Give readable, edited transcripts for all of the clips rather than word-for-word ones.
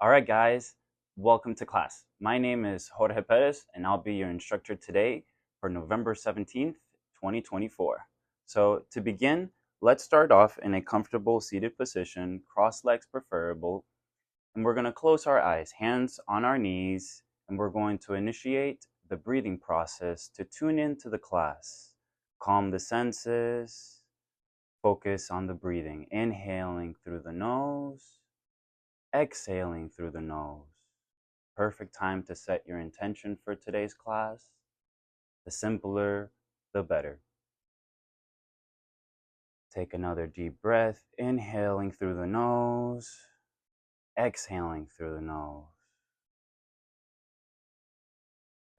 All right, guys, welcome to class. My name is Jorge Perez, and I'll be your instructor today for November 17th, 2024. So to begin, let's start off in a comfortable seated position, cross legs preferable, and we're going to close our eyes, hands on our knees, and we're going to initiate the breathing process to tune into the class. Calm the senses, focus on the breathing, inhaling through the nose, exhaling through the nose. Perfect time to set your intention for today's class. The simpler, the better. Take another deep breath, inhaling through the nose, exhaling through the nose.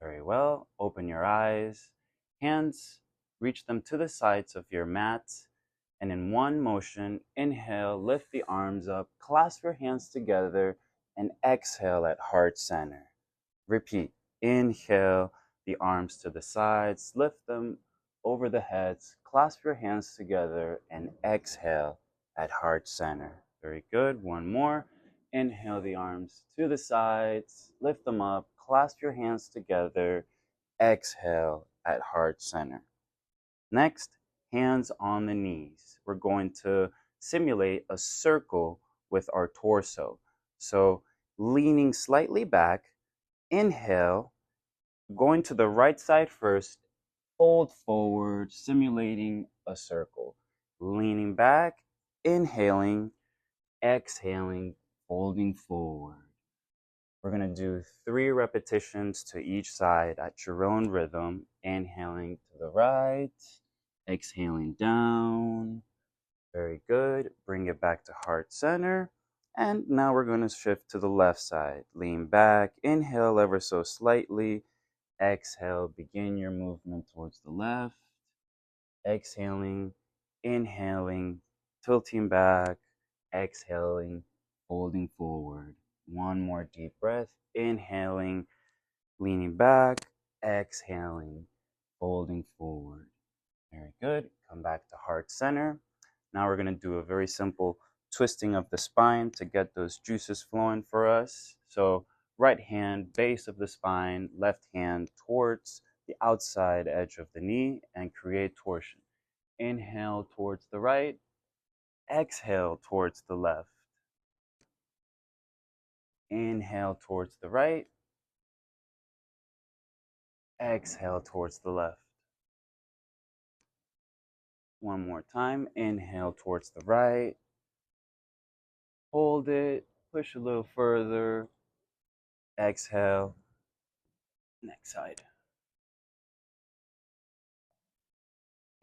Very well. Open your eyes. Hands, reach them to the sides of your mat. And in one motion, inhale, lift the arms up, clasp your hands together, and exhale at heart center. Repeat. Inhale, the arms to the sides, lift them over the heads, clasp your hands together, and exhale at heart center. Very good. One more. Inhale the arms to the sides, lift them up, clasp your hands together, exhale at heart center. Next, hands on the knees. We're going to simulate a circle with our torso. So leaning slightly back, inhale, going to the right side first, fold forward, simulating a circle. Leaning back, inhaling, exhaling, folding forward. We're going to do 3 repetitions to each side at your own rhythm. Inhaling to the right, exhaling down. Very good. Bring it back to heart center. And now we're going to shift to the left side. Lean back, inhale ever so slightly. Exhale, begin your movement towards the left. Exhaling, inhaling, tilting back, exhaling, folding forward. One more deep breath. Inhaling, leaning back, exhaling, folding forward. Very good. Come back to heart center. Now we're going to do a very simple twisting of the spine to get those juices flowing for us. So right hand, base of the spine, left hand towards the outside edge of the knee and create torsion. Inhale towards the right, exhale towards the left. Inhale towards the right, exhale towards the left. One more time. Inhale towards the right, hold it, push a little further, exhale, next side.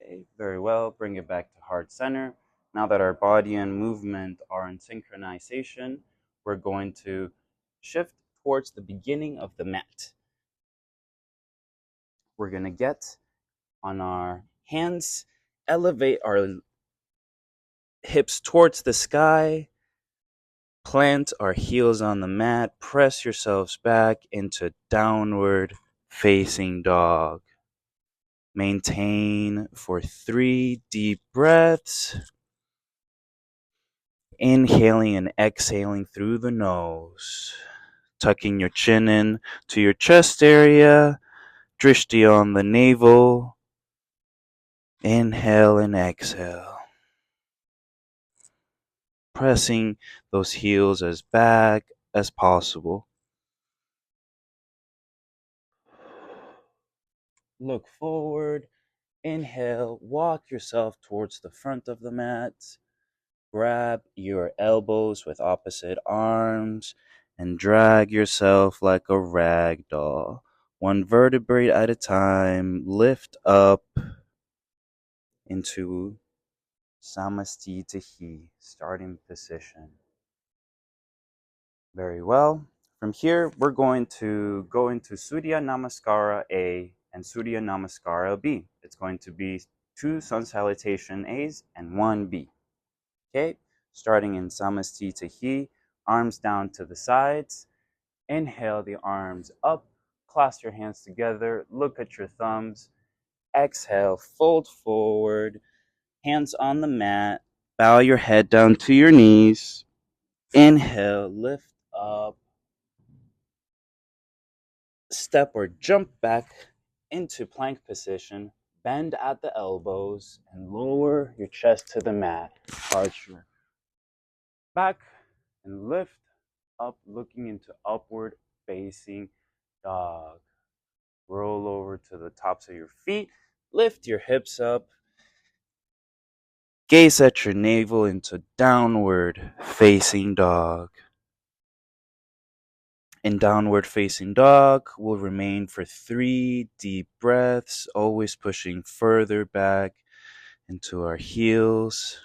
Okay, very well. Bring it back to heart center. Now that our body and movement are in synchronization, we're going to shift towards the beginning of the mat. We're going to get on our hands, elevate our hips towards the sky, plant our heels on the mat, press yourselves back into downward facing dog. Maintain for 3 deep breaths. Inhaling and exhaling through the nose. Tucking your chin in to your chest area. Drishti on the navel. Inhale and exhale. Pressing those heels as back as possible. Look forward. Inhale, walk yourself towards the front of the mat. Grab your elbows with opposite arms and drag yourself like a rag doll. 1 vertebrae at a time. Lift up into Samastitihi, starting position. Very well. From here, we're going to go into Surya Namaskara A and Surya Namaskara B. It's going to be 2 sun salutation A's and 1 B. Okay, starting in Samastitihi, arms down to the sides. Inhale the arms up, clasp your hands together, look at your thumbs. Exhale, fold forward, hands on the mat, bow your head down to your knees. Inhale, lift up, step or jump back into plank position, bend at the elbows, and lower your chest to the mat. Arch your back and lift up, looking into upward facing dog. Roll over to the tops of your feet, lift your hips up, gaze at your navel into downward facing dog. In downward facing dog, we'll remain for 3 deep breaths, always pushing further back into our heels.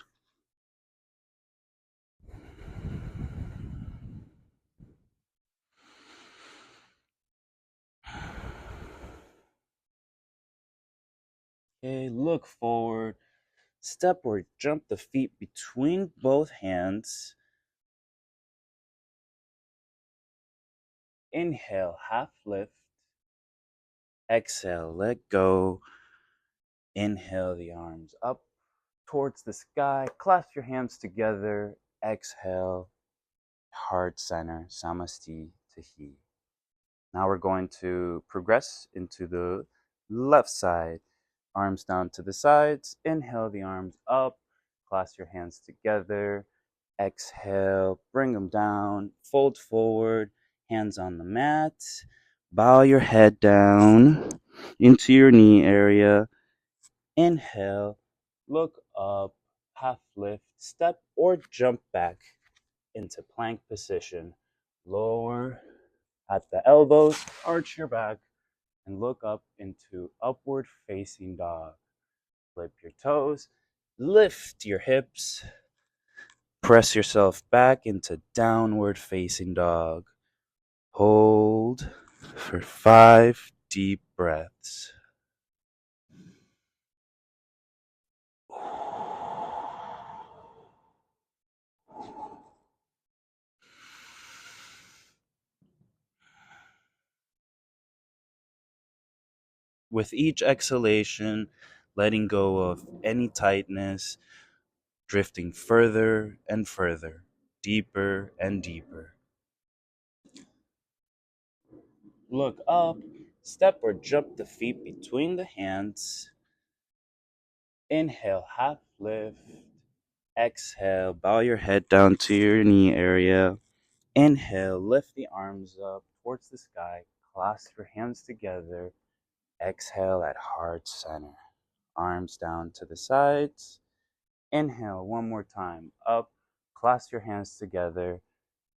Okay, look forward. Step or jump the feet between both hands. Inhale, half lift. Exhale, let go. Inhale the arms up towards the sky. Clasp your hands together. Exhale, heart center, samasti tahi. Now we're going to progress into the left side. Arms down to the sides. Inhale the arms up. Clasp your hands together. Exhale, bring them down. Fold forward. Hands on the mat. Bow your head down into your knee area. Inhale, look up, half lift, step or jump back into plank position. Lower at the elbows, arch your back, and look up into upward facing dog. Flip your toes, lift your hips, press yourself back into downward facing dog. Hold for 5 deep breaths. With each exhalation, letting go of any tightness, drifting further and further, deeper and deeper. Look up, step or jump the feet between the hands. Inhale, half lift. Exhale, bow your head down to your knee area. Inhale, lift the arms up towards the sky. Clasp your hands together. Exhale at heart center. Arms down to the sides. Inhale one more time. Up. Clasp your hands together.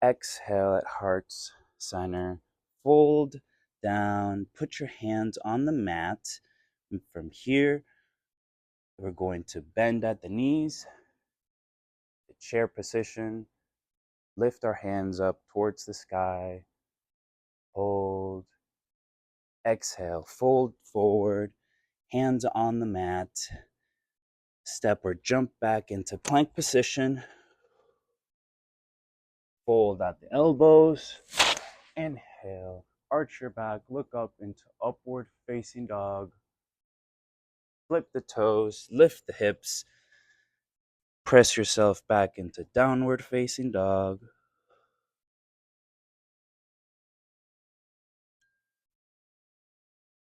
Exhale at heart's center. Fold down. Put your hands on the mat. And from here, we're going to bend at the knees. The chair position. Lift our hands up towards the sky. Hold. Exhale. Fold forward. Hands on the mat. Step or jump back into plank position. Fold at the elbows. Inhale, arch your back, look up into upward facing dog. Flip the toes, lift the hips. Press yourself back into downward facing dog.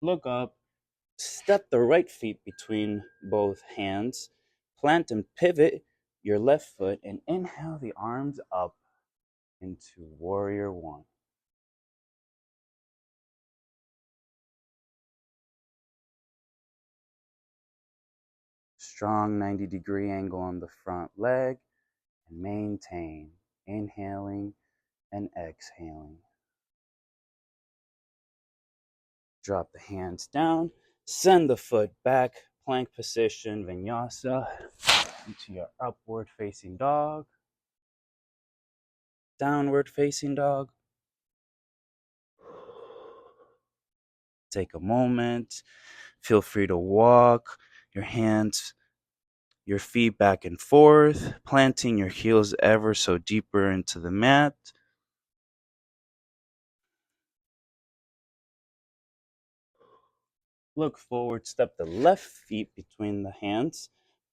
Look up, step the right feet between both hands. Plant and pivot your left foot and inhale the arms up into warrior one. Strong 90-degree angle on the front leg and maintain, inhaling and exhaling. Drop the hands down, send the foot back, plank position, vinyasa, into your upward facing dog, downward facing dog. Take a moment, feel free to walk your hands, your feet back and forth, planting your heels ever so deeper into the mat. Look forward, step the left feet between the hands,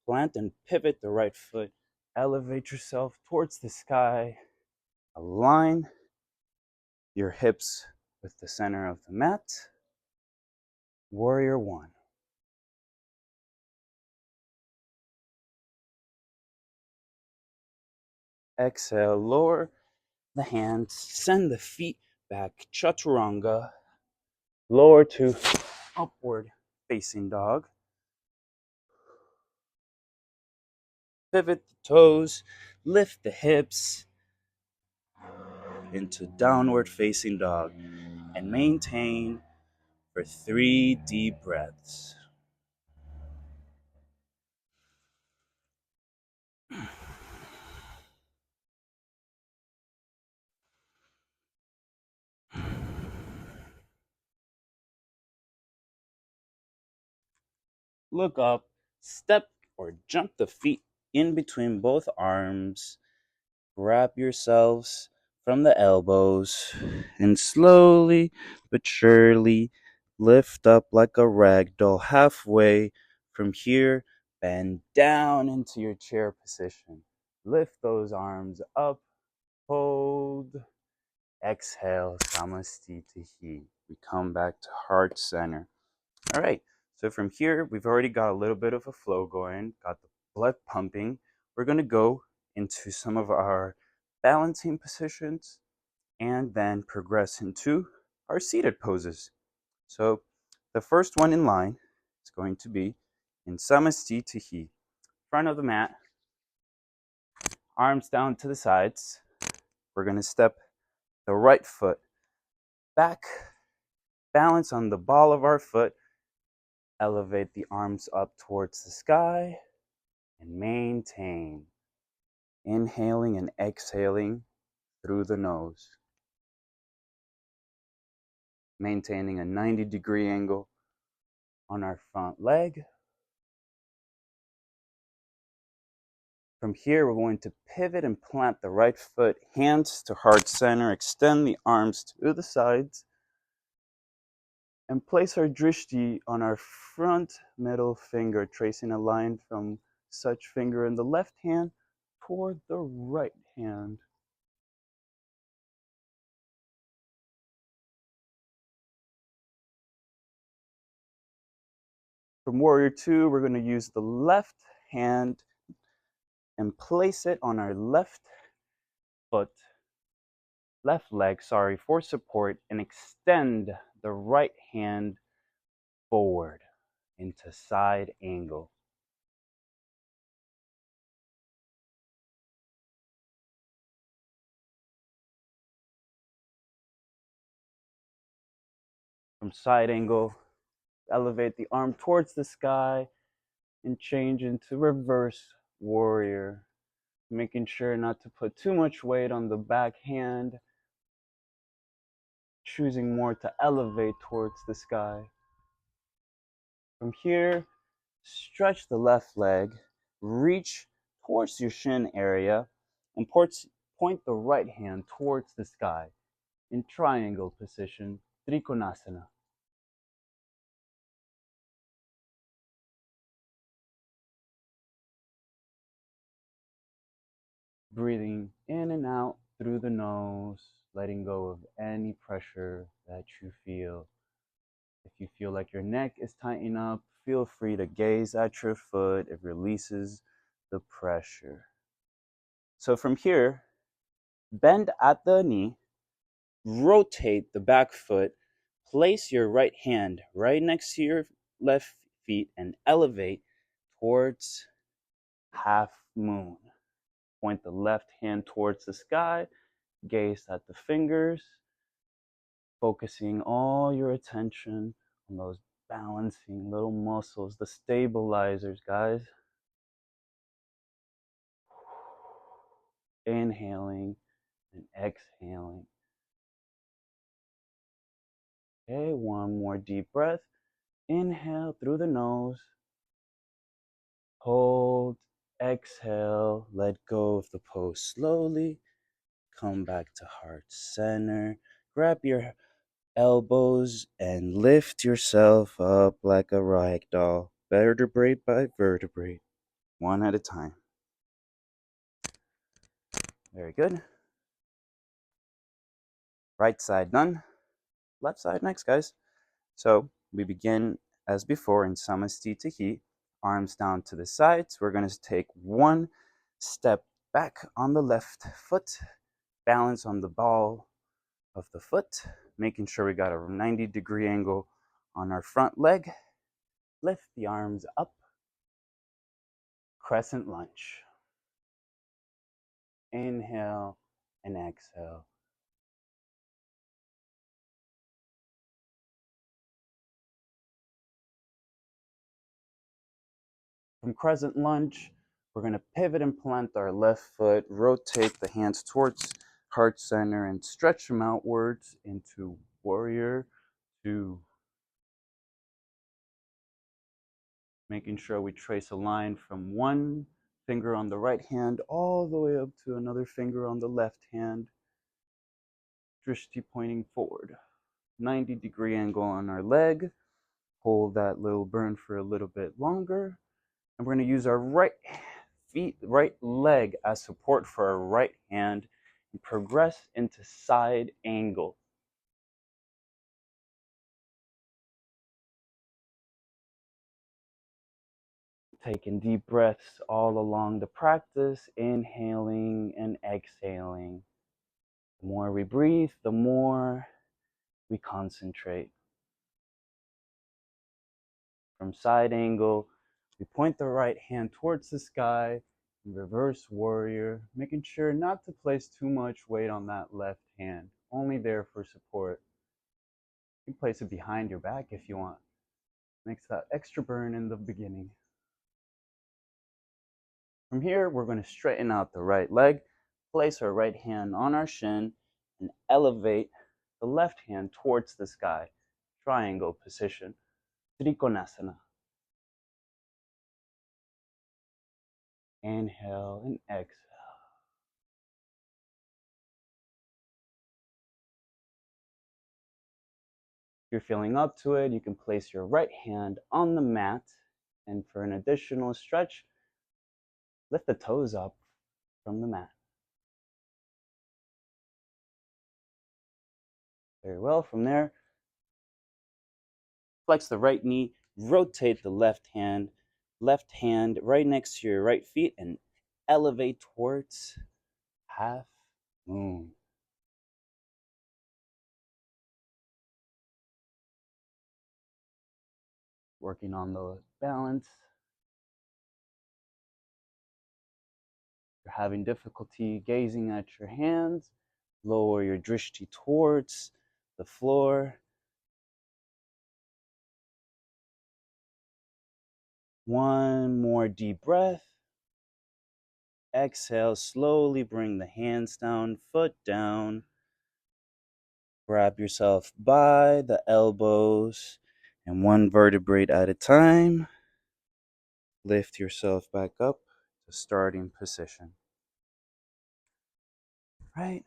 plant and pivot the right foot, elevate yourself towards the sky, align your hips with the center of the mat. Warrior one. Exhale, lower the hands, send the feet back, chaturanga, lower to upward facing dog. Pivot the toes, lift the hips into downward facing dog, and maintain for 3 deep breaths. Look up, step or jump the feet in between both arms. Wrap yourselves from the elbows and slowly but surely lift up like a rag doll halfway. From here, bend down into your chair position. Lift those arms up, hold, exhale, samastitihi. We come back to heart center. All right, so from here, we've already got a little bit of a flow going, got the blood pumping. We're going to go into some of our balancing positions and then progress into our seated poses. So the first one in line is going to be in samastitihi, front of the mat, arms down to the sides. We're going to step the right foot back, balance on the ball of our foot, elevate the arms up towards the sky, and maintain. Inhaling and exhaling through the nose. Maintaining a 90-degree angle on our front leg. From here, we're going to pivot and plant the right foot, hands to heart center, extend the arms to the sides, and place our drishti on our front middle finger, tracing a line from such finger in the left hand toward the right hand. From Warrior Two, we're going to use the left hand and place it on our left leg, for support, and extend the right hand forward into side angle. From side angle, elevate the arm towards the sky and change into reverse warrior, making sure not to put too much weight on the back hand, choosing more to elevate towards the sky. From here, stretch the left leg, reach towards your shin area, and point the right hand towards the sky in triangle position, Trikonasana. Breathing in and out through the nose, letting go of any pressure that you feel. If you feel like your neck is tightening up, feel free to gaze at your foot. It releases the pressure. So from here, bend at the knee, rotate the back foot, place your right hand right next to your left feet, and elevate towards half moon. Point the left hand towards the sky, gaze at the fingers, focusing all your attention on those balancing little muscles, the stabilizers, guys. Inhaling and exhaling. Okay, one more deep breath. Inhale through the nose. Hold, exhale, let go of the pose slowly. Come back to heart center. Grab your elbows and lift yourself up like a rag doll, vertebrae by vertebrae, one at a time. Very good. Right side done. Left side next, guys. So we begin as before in Samastitihi, arms down to the sides. We're going to take one step back on the left foot, balance on the ball of the foot, making sure we got a 90-degree angle on our front leg. Lift the arms up, crescent lunge. Inhale and exhale. From crescent lunge, we're going to pivot and plant our left foot, rotate the hands towards heart center and stretch them outwards into warrior two. Making sure we trace a line from one finger on the right hand all the way up to another finger on the left hand. Drishti pointing forward. 90-degree angle on our leg. Hold that little burn for a little bit longer. And we're going to use our right leg as support for our right hand and progress into side angle. Taking deep breaths all along the practice, inhaling and exhaling. The more we breathe, the more we concentrate. From side angle, we point the right hand towards the sky, reverse warrior, making sure not to place too much weight on that left hand, only there for support. You can place it behind your back if you want. Makes that extra burn in the beginning. From here, we're going to straighten out the right leg, place our right hand on our shin, and elevate the left hand towards the sky. Triangle position. Trikonasana. Inhale and exhale. If you're feeling up to it, you can place your right hand on the mat, and for an additional stretch, lift the toes up from the mat. Very well. From there, flex the right knee, rotate the left hand right next to your right feet, and elevate towards half moon. Working on the balance. If you're having difficulty gazing at your hands, lower your drishti towards the floor. One more deep breath. Exhale, slowly bring the hands down, foot down. Grab yourself by the elbows and one vertebrae at a time. Lift yourself back up to starting position. Right.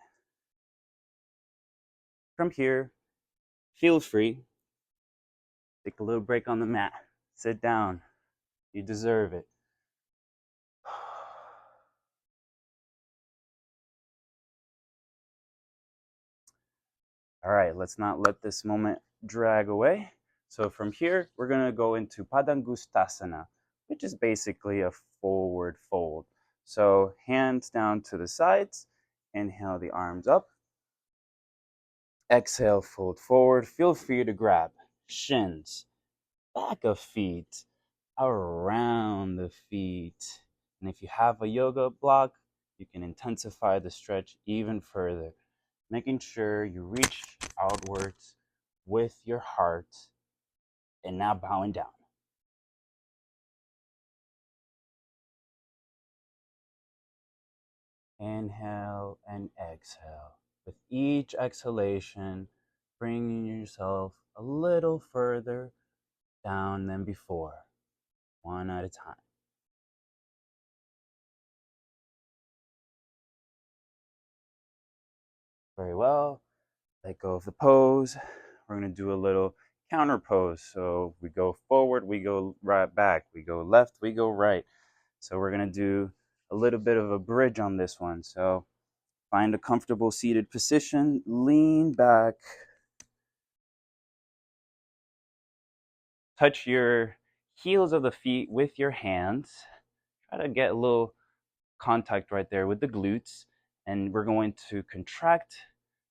From here, feel free. Take a little break on the mat. Sit down. You deserve it. All right, let's not let this moment drag away. So from here, we're going to go into Padangustasana, which is basically a forward fold. So hands down to the sides. Inhale the arms up. Exhale, fold forward. Feel free to grab shins, back of feet, around the feet. And if you have a yoga block, you can intensify the stretch even further, making sure you reach outwards with your heart. And now bowing down. Inhale and exhale. With each exhalation, bringing yourself a little further down than before, one at a time. Very well. Let go of the pose. We're going to do a little counter pose. So we go forward, we go right back. We go left, we go right. So we're going to do a little bit of a bridge on this one. So Find a comfortable seated position. Lean back. Touch your heels of the feet with your hands. Try to get a little contact right there with the glutes. And we're going to contract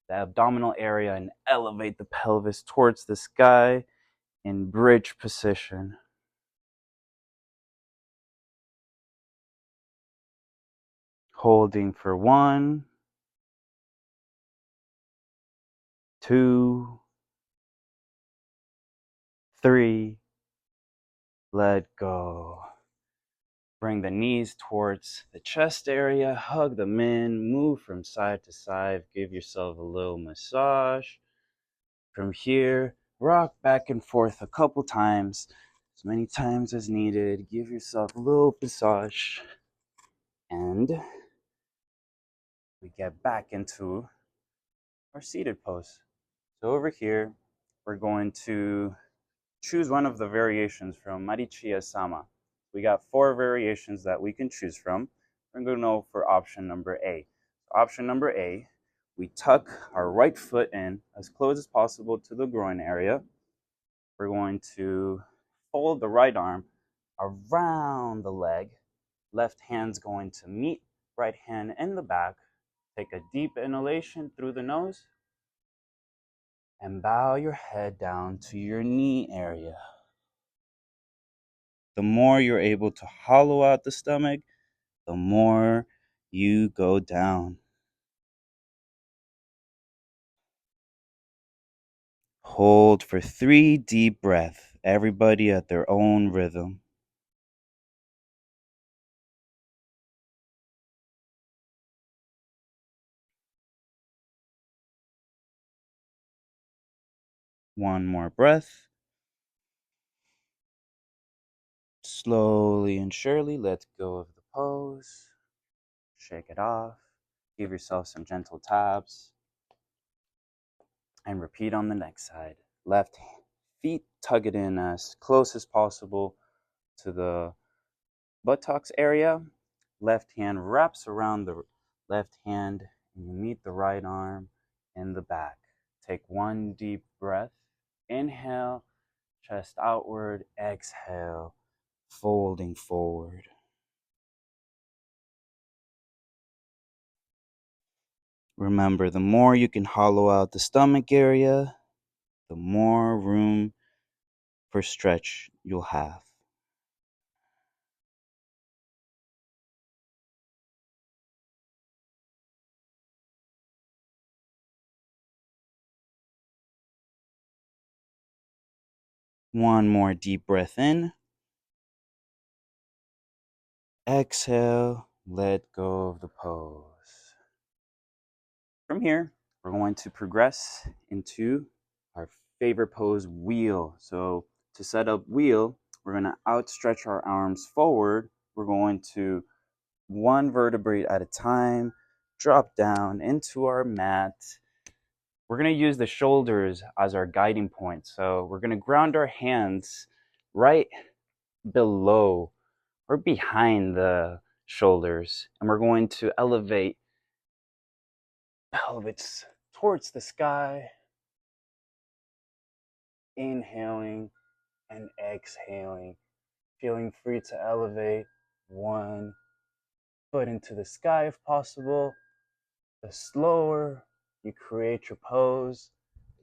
the abdominal area and elevate the pelvis towards the sky in bridge position. Holding for 1, 2, 3. Let go. Bring the knees towards the chest area. Hug them in. Move from side to side. Give yourself a little massage. From here, rock back and forth a couple times. As many times as needed. Give yourself a little massage. And we get back into our seated pose. So over here, we're going to choose one of the variations from Marichiya Sama. We got 4 variations that we can choose from. We're going to go for option number A. Option number A, we tuck our right foot in as close as possible to the groin area. We're going to fold the right arm around the leg. Left hand's going to meet right hand in the back. Take a deep inhalation through the nose and bow your head down to your knee area. The more you're able to hollow out the stomach, the more you go down. Hold for 3 deep breaths, everybody at their own rhythm. One more breath. Slowly and surely let go of the pose. Shake it off. Give yourself some gentle taps. And repeat on the next side. Left feet tug it in as close as possible to the buttocks area. Left hand wraps around the left hand and you meet the right arm in the back. Take 1 deep breath. Inhale, chest outward. Exhale, folding forward. Remember, the more you can hollow out the stomach area, the more room for stretch you'll have. One more deep breath in. Exhale, let go of the pose. From here, we're going to progress into our favorite pose, wheel. So to set up wheel, we're going to outstretch our arms forward. We're going to 1 vertebrae at a time, drop down into our mat. We're going to use the shoulders as our guiding point. So we're going to ground our hands right below or behind the shoulders. And we're going to elevate pelvis towards the sky. Inhaling and exhaling. Feeling free to elevate 1 foot into the sky if possible. The slower you create your pose,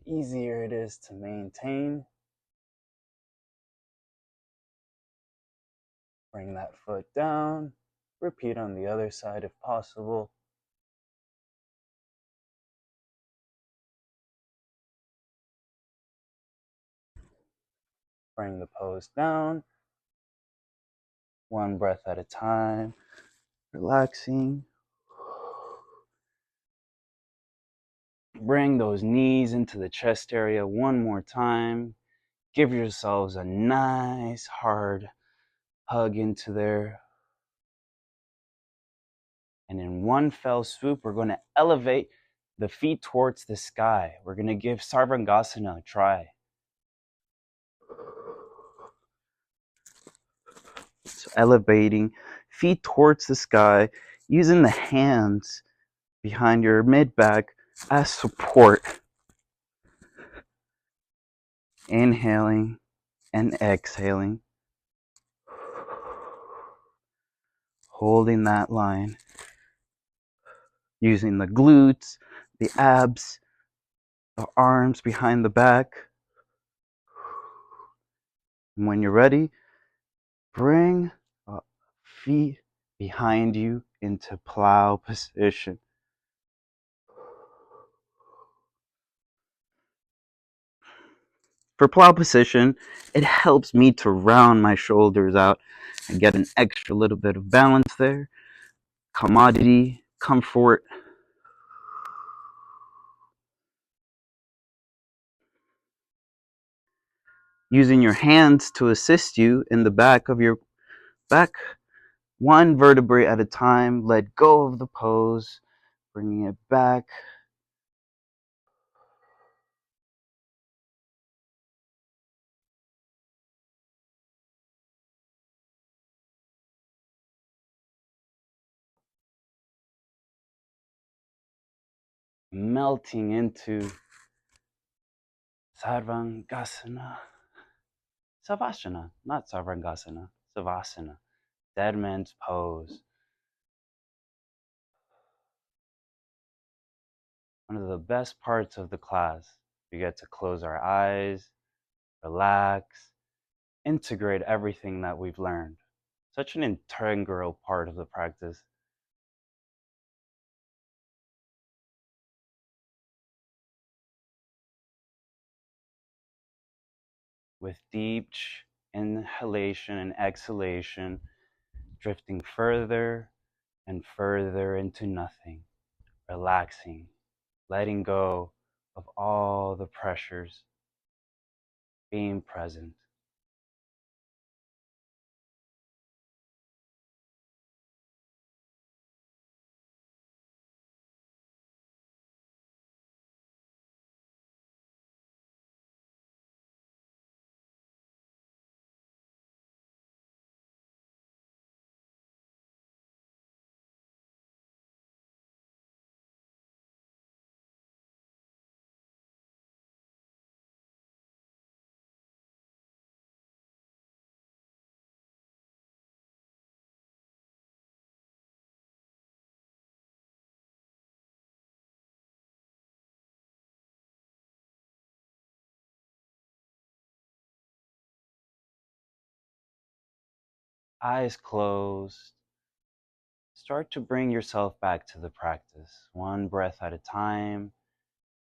the easier it is to maintain. Bring that foot down. Repeat on the other side if possible. Bring the pose down. 1 breath at a time. Relaxing. Bring those knees into the chest area 1 more time. Give yourselves a nice hard hug into there. And in 1 fell swoop, we're going to elevate the feet towards the sky. We're going to give Sarvangasana a try. So elevating feet towards the sky, using the hands behind your mid-back as support. Inhaling and exhaling. Holding that line. Using the glutes, the abs, the arms behind the back. And when you're ready, bring feet behind you into plow position. For plow position, it helps me to round my shoulders out and get an extra little bit of balance there. Commodity, comfort. Using your hands to assist you in the back of your back, one vertebrae at a time. Let go of the pose, bringing it back. Melting into Sarvangasana. Savasana, not Sarvangasana, Savasana. Dead man's pose. One of the best parts of the class. We get to close our eyes, relax, integrate everything that we've learned. Such an integral part of the practice. With deep inhalation and exhalation, drifting further and further into nothing, relaxing, letting go of all the pressures, being present. Eyes closed. Start to bring yourself back to the practice, one breath at a time.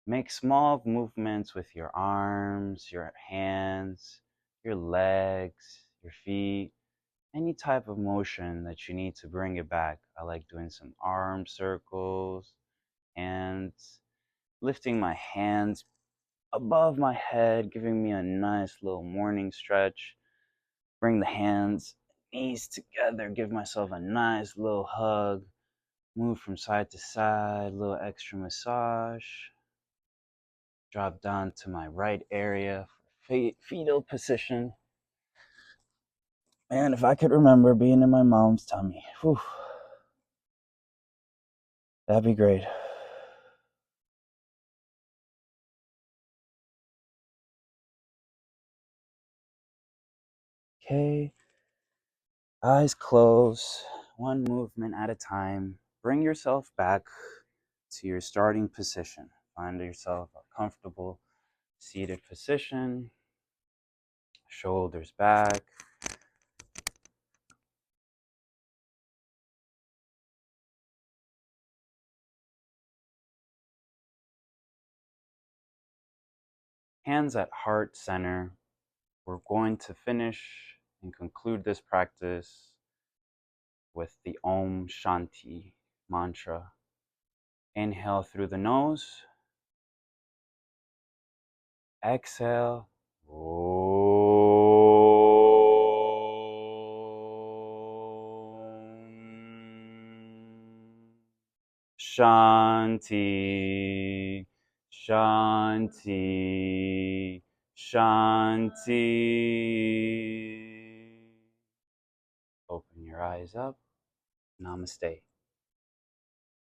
Make small movements with your arms, your hands, your legs, your feet, any type of motion that you need to bring it back. I like doing some arm circles, hands, lifting my hands above my head, giving me a nice little morning stretch. Bring the hands, knees together, give myself a nice little hug. Move from side to side, a little extra massage. Drop down to my right area for fetal position. Man, if I could remember being in my mom's tummy, whew, that'd be great. Okay, eyes closed, one movement at a time. Bring yourself back to your starting position. Find yourself a comfortable seated position, shoulders back. Hands at heart center. We're going to finish and conclude this practice with the Om Shanti mantra. Inhale through the nose. Exhale. Shanti, Shanti, Shanti. Open your eyes up. Namaste.